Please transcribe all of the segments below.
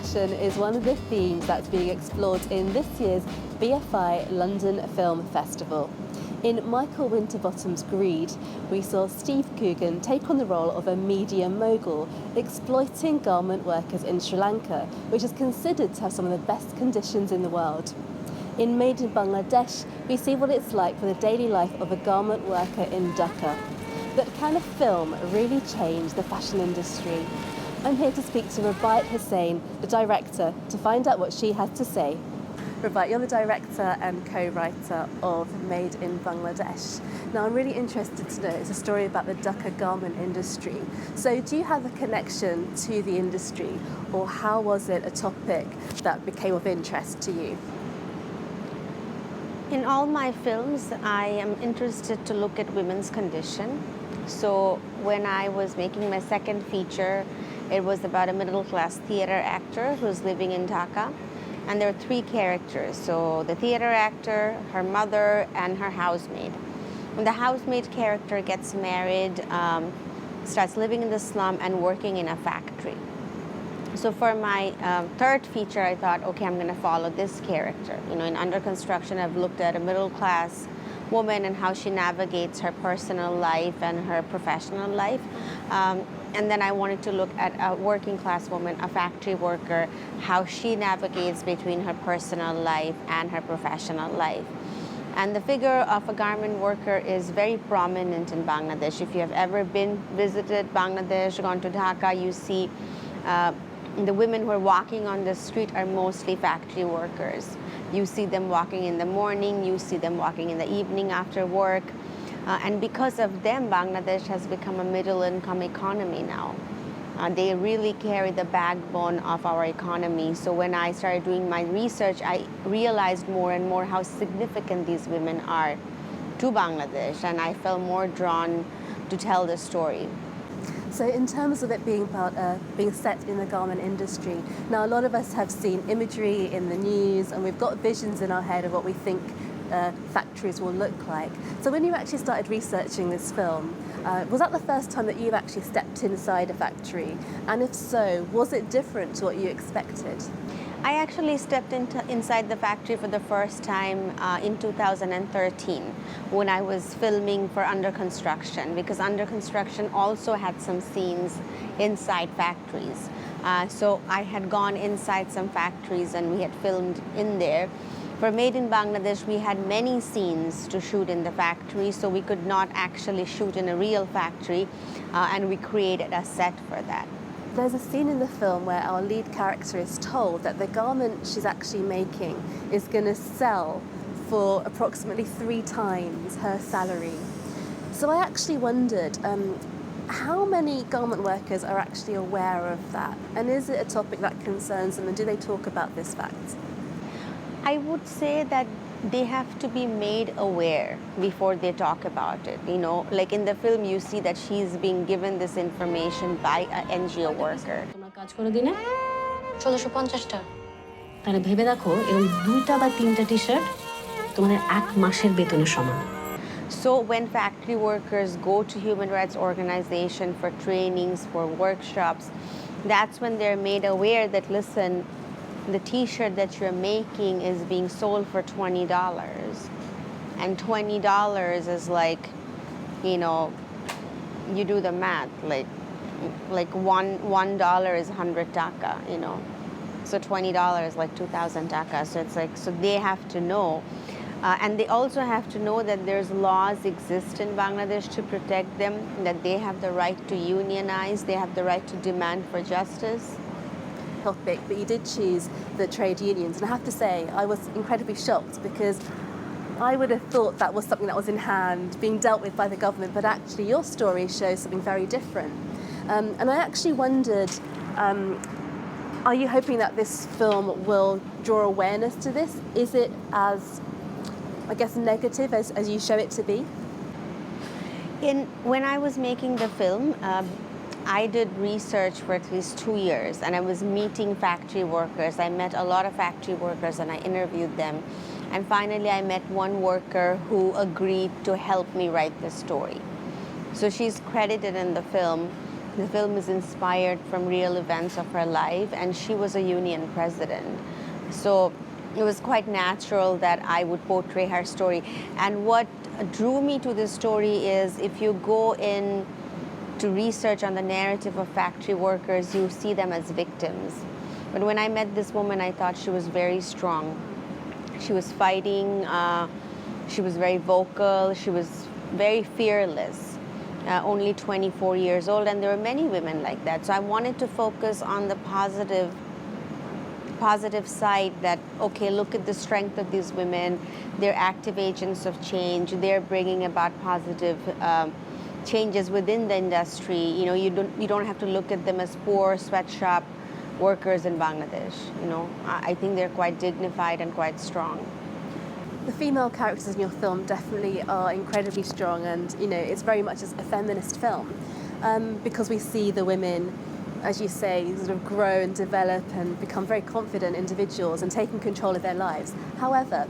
connection is one of the themes that's being explored in this year's BFI London Film Festival. In Michael Winterbottom's Greed, we saw Steve Coogan take on the role of a media mogul exploiting garment workers in Sri Lanka, which is considered to have some of the best conditions in the world. In Made in Bangladesh, we see what it's like for the daily life of a garment worker in Dhaka. But can a film really change the fashion industry? I'm here to speak to Rubaiyat Hossain, the director, to find out what she has to say. Rubaiyat, you're the director and co-writer of Made in Bangladesh. Now, I'm really interested to know, it's a story about the Dhaka garment industry. So do you have a connection to the industry, or how was it a topic that became of interest to you? In all my films, I am interested to look at women's condition. So when I was making my second feature, it was about a middle-class theater actor who's living in Dhaka. And there are three characters. So the theater actor, her mother, and her housemaid. When the housemaid character gets married, starts living in the slum and working in a factory. So for my third feature, I thought, okay, I'm going to follow this character. You know, in Under Construction, I've looked at a middle-class woman and how she navigates her personal life and her professional life. And then I wanted to look at a working-class woman, a factory worker, how she navigates between her personal life and her professional life. And the figure of a garment worker is very prominent in Bangladesh. If you have ever visited Bangladesh, gone to Dhaka, you see the women who are walking on the street are mostly factory workers. You see them walking in the morning, you see them walking in the evening after work. And because of them, Bangladesh has become a middle-income economy now. They really carry the backbone of our economy. So when I started doing my research, I realized more and more how significant these women are to Bangladesh, and I felt more drawn to tell the story. So in terms of it being about being set in the garment industry, now a lot of us have seen imagery in the news and we've got visions in our head of what we think factories will look like. So when you actually started researching this film, was that the first time that you've actually stepped inside a factory? And if so, was it different to what you expected? I actually stepped inside the factory for the first time in 2013 when I was filming for Under Construction, because Under Construction also had some scenes inside factories. So I had gone inside some factories and we had filmed in there. For Made in Bangladesh, we had many scenes to shoot in the factory, so we could not actually shoot in a real factory, and we created a set for that. There's a scene in the film where our lead character is told that the garment she's actually making is going to sell for approximately 3 times her salary. So I actually wondered, how many garment workers are actually aware of that? And is it a topic that concerns them, and do they talk about this fact? I would say that they have to be made aware before they talk about it. You know, like in the film, you see that she's being given this information by an NGO worker. So when factory workers go to human rights organizations for trainings, for workshops, that's when they're made aware that, listen, the t-shirt that you're making is being sold for $20. And $20 is like, you know, you do the math, like $1 is 100 Dhaka, you know. So $20 is like 2,000 Dhaka. So it's like, so they have to know. And they also have to know that there's laws exist in Bangladesh to protect them, that they have the right to unionize, they have the right to demand for justice. Topic, but you did choose the trade unions, and I have to say I was incredibly shocked, because I would have thought that was something that was in hand, being dealt with by the government, but actually your story shows something very different. And I actually wondered, are you hoping that this film will draw awareness to this? Is it as, I guess, negative as you show it to be? When I was making the film, I did research for at least 2 years, and I was meeting factory workers. I met a lot of factory workers and I interviewed them. And finally, I met one worker who agreed to help me write the story. So she's credited in the film, The film is inspired from real events of her life, and she was a union president. So it was quite natural that I would portray her story. And what drew me to this story is, if you go in to research on the narrative of factory workers, you see them as victims. But when I met this woman, I thought she was very strong. She was fighting, she was very vocal, she was very fearless, only 24 years old, and there were many women like that. So I wanted to focus on the positive side, that, okay, look at the strength of these women, they're active agents of change, they're bringing about positive changes within the industry. You know, you don't have to look at them as poor sweatshop workers in Bangladesh. You know, I think they're quite dignified and quite strong. The female characters in your film definitely are incredibly strong, and you know, it's very much a feminist film, because we see the women, as you say, sort of grow and develop and become very confident individuals and taking control of their lives. However,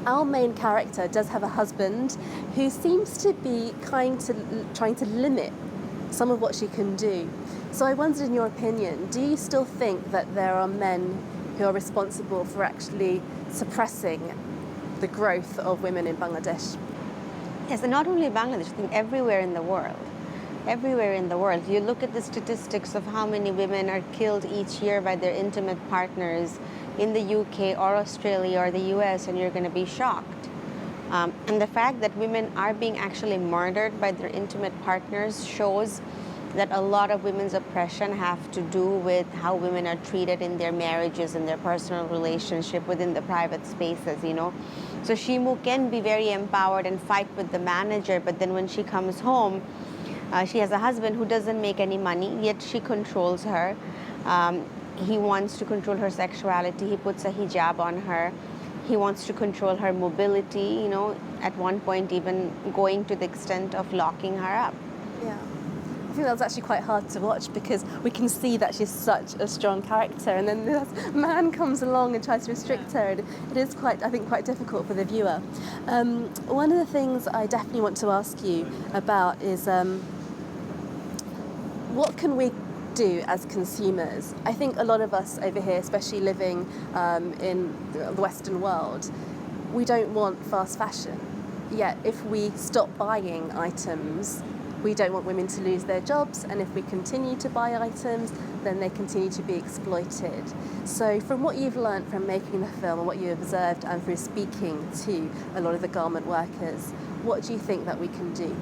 our main character does have a husband who seems to be trying to limit some of what she can do. So I wondered, in your opinion, do you still think that there are men who are responsible for actually suppressing the growth of women in Bangladesh? Yes, and not only Bangladesh, I think everywhere in the world. Everywhere in the world. You look at the statistics of how many women are killed each year by their intimate partners in the UK or Australia or the US, and you're going to be shocked. And the fact that women are being actually murdered by their intimate partners shows that a lot of women's oppression have to do with how women are treated in their marriages and their personal relationship within the private spaces, you know. So Shimu can be very empowered and fight with the manager, but then when she comes home, she has a husband who doesn't make any money, yet she controls her. He wants to control her sexuality. He puts a hijab on her. He wants to control her mobility, you know, at one point even going to the extent of locking her up. Yeah. I think that's actually quite hard to watch, because we can see that she's such a strong character, and then this man comes along and tries to restrict her, and it is quite, I think, quite difficult for the viewer. One of the things I definitely want to ask you about is what can we do as consumers? I think a lot of us over here, especially living in the Western world, we don't want fast fashion. Yet if we stop buying items, we don't want women to lose their jobs, and if we continue to buy items, then they continue to be exploited. So from what you've learned from making the film and what you observed and through speaking to a lot of the garment workers, what do you think that we can do?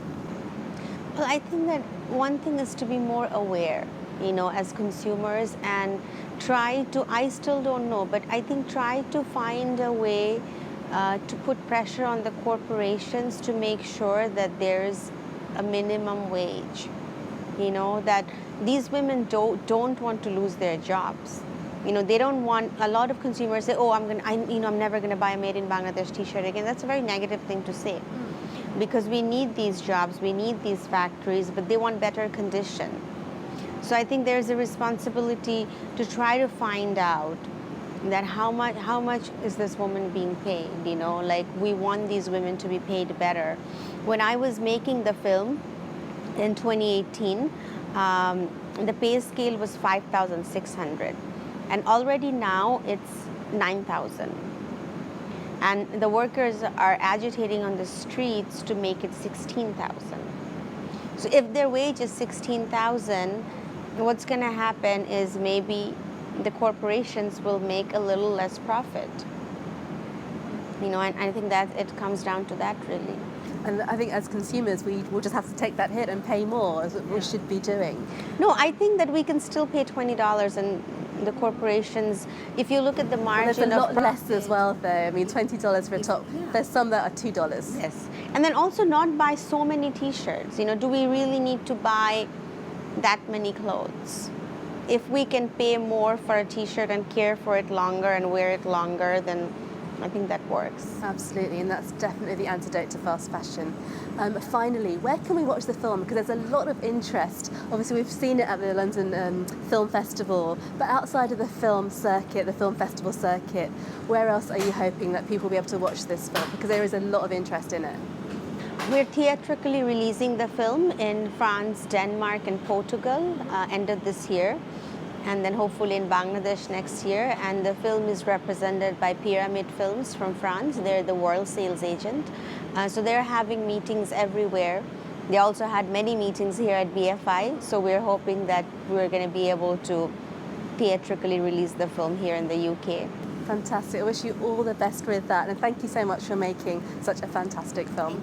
Well, I think that one thing is to be more aware, you know, as consumers, and try to, I still don't know, but I think try to find a way to put pressure on the corporations to make sure that there's a minimum wage, you know, that these women don't want to lose their jobs. You know, they don't want, a lot of consumers say, oh, I'm never going to buy a made in Bangladesh t-shirt again. That's a very negative thing to say, because we need these jobs, we need these factories, but they want better condition. So I think there's a responsibility to try to find out that how much is this woman being paid, you know, like we want these women to be paid better. When I was making the film in 2018, the pay scale was 5,600, and already now it's 9,000. And the workers are agitating on the streets to make it 16,000. So if their wage is 16,000, what's going to happen is maybe the corporations will make a little less profit. You know, and I think that it comes down to that, really. And I think as consumers, we will just have to take that hit and pay more, as we should be doing. No, I think that we can still pay $20, and the corporations, if you look at the margin of there's a lot profit, less as well, though. I mean, $20 for a top. Yeah. There's some that are $2. Yes. And then also not buy so many t-shirts. You know, do we really need to buy that many clothes? If we can pay more for a t-shirt and care for it longer and wear it longer, then I think that works. Absolutely, and that's definitely the antidote to fast fashion. Finally, where can we watch the film? Because there's a lot of interest. Obviously, we've seen it at the London Film Festival, but outside of the film circuit, the film festival circuit, where else are you hoping that people will be able to watch this film? Because there is a lot of interest in it. We're theatrically releasing the film in France, Denmark, and Portugal end of this year, and then hopefully in Bangladesh next year. And the film is represented by Pyramid Films from France. They're the world sales agent. So they're having meetings everywhere. They also had many meetings here at BFI, so we're hoping that we're going to be able to theatrically release the film here in the UK. Fantastic. I wish you all the best with that, and thank you so much for making such a fantastic film.